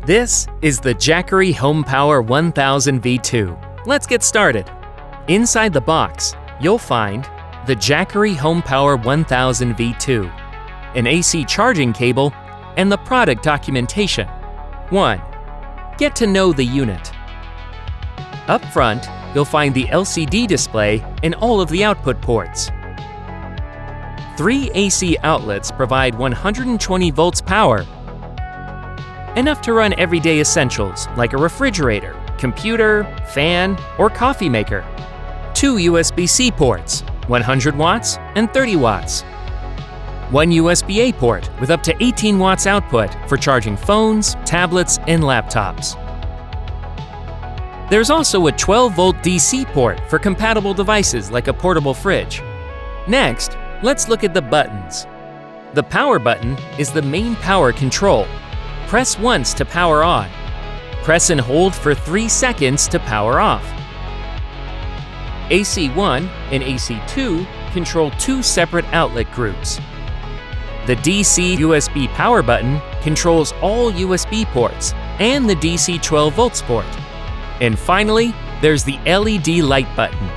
This is the Jackery HomePower 1000 V2. Let's get started. Inside the box, you'll find the Jackery HomePower 1000 V2, an AC charging cable, and the product documentation. 1. Get to know the unit. Up front, you'll find the LCD display and all of the output ports. 3 AC outlets provide 120 volts power, enough to run everyday essentials like a refrigerator, computer, fan, or coffee maker. 2 USB-C ports, 100 watts and 30 watts. 1 USB-A port with up to 18 watts output for charging phones, tablets, and laptops. There's also a 12-volt DC port for compatible devices like a portable fridge. Next, let's look at the buttons. The power button is the main power control. Press once to power on. Press and hold for 3 seconds to power off. AC1 and AC2 control 2 separate outlet groups. The DC USB power button controls all USB ports and the DC 12 volts port. And finally, there's the LED light button.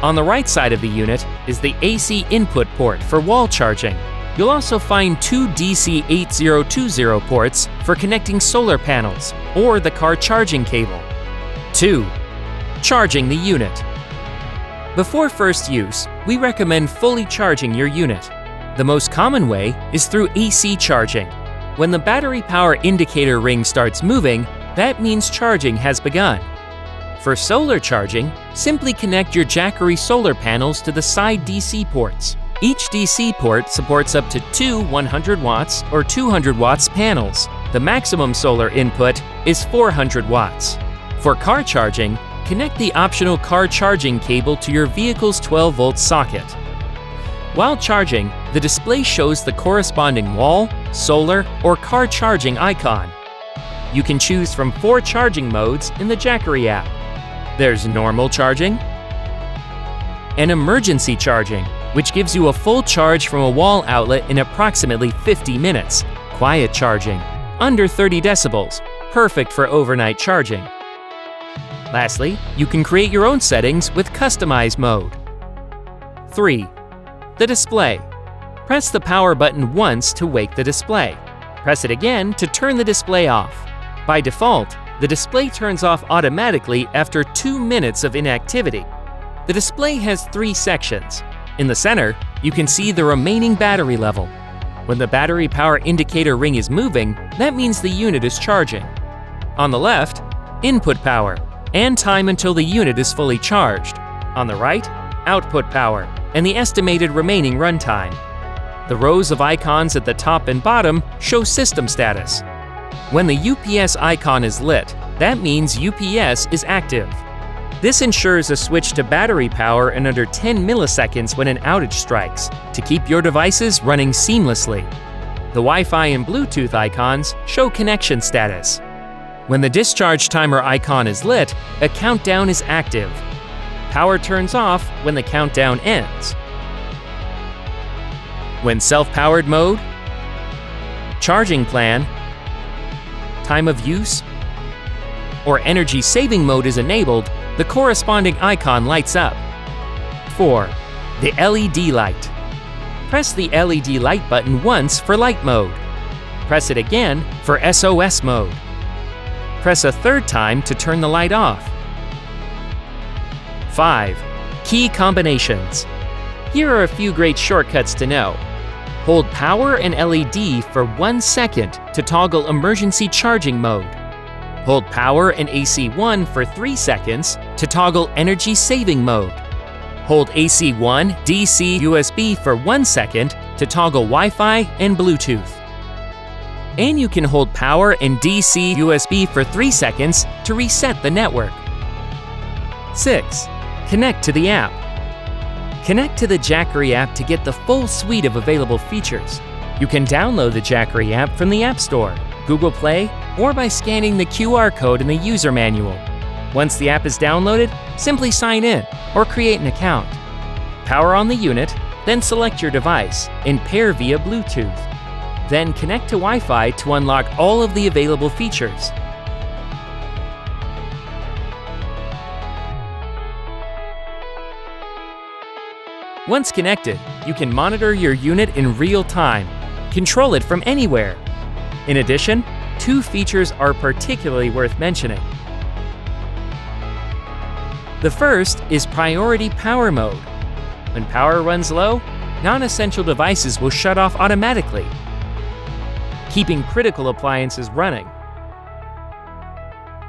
On the right side of the unit is the AC input port for wall charging. You'll also find 2 DC 8020 ports for connecting solar panels or the car charging cable. 2. Charging the unit. Before first use, we recommend fully charging your unit. The most common way is through AC charging. When the battery power indicator ring starts moving, that means charging has begun. For solar charging, simply connect your Jackery solar panels to the side DC ports. Each DC port supports up to 2 100 watts or 200 watts panels. The maximum solar input is 400 watts. For car charging, connect the optional car charging cable to your vehicle's 12-volt socket. While charging, the display shows the corresponding wall, solar, or car charging icon. You can choose from 4 charging modes in the Jackery app. There's normal charging and emergency charging, which gives you a full charge from a wall outlet in approximately 50 minutes. Quiet charging, under 30 decibels, perfect for overnight charging. Lastly, you can create your own settings with Customize mode. 3. The display. Press the power button once to wake the display. Press it again to turn the display off. By default, the display turns off automatically after 2 minutes of inactivity. The display has 3 sections. In the center, you can see the remaining battery level. When the battery power indicator ring is moving, that means the unit is charging. On the left, input power and time until the unit is fully charged. On the right, output power and the estimated remaining runtime. The rows of icons at the top and bottom show system status. When the UPS icon is lit, that means UPS is active. This ensures a switch to battery power in under 10 milliseconds when an outage strikes, to keep your devices running seamlessly. The Wi-Fi and Bluetooth icons show connection status. When the discharge timer icon is lit, a countdown is active. Power turns off when the countdown ends. When self-powered mode, charging plan, time of use, or energy-saving mode is enabled, the corresponding icon lights up. 4. The LED light. Press the LED light button once for light mode. Press it again for SOS mode. Press a 3rd time to turn the light off. 5. Key combinations. Here are a few great shortcuts to know. Hold power and LED for 1 second to toggle emergency charging mode. Hold power and AC1 for 3 seconds to toggle energy saving mode. Hold AC1 DC USB for 1 second to toggle Wi-Fi and Bluetooth. And you can hold power and DC USB for 3 seconds to reset the network. 6. Connect to the app. Connect to the Jackery app to get the full suite of available features. You can download the Jackery app from the App Store, Google Play, or by scanning the QR code in the user manual. Once the app is downloaded, simply sign in or create an account. Power on the unit, then select your device and pair via Bluetooth. Then connect to Wi-Fi to unlock all of the available features. Once connected, you can monitor your unit in real time, control it from anywhere. In addition, 2 features are particularly worth mentioning. The first is Priority Power Mode. When power runs low, non-essential devices will shut off automatically, keeping critical appliances running.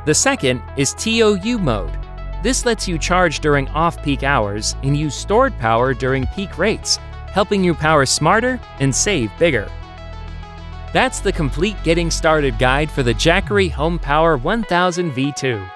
The second is TOU mode. This lets you charge during off-peak hours and use stored power during peak rates, helping you power smarter and save bigger. That's the complete getting started guide for the Jackery HomePower 1000 V2.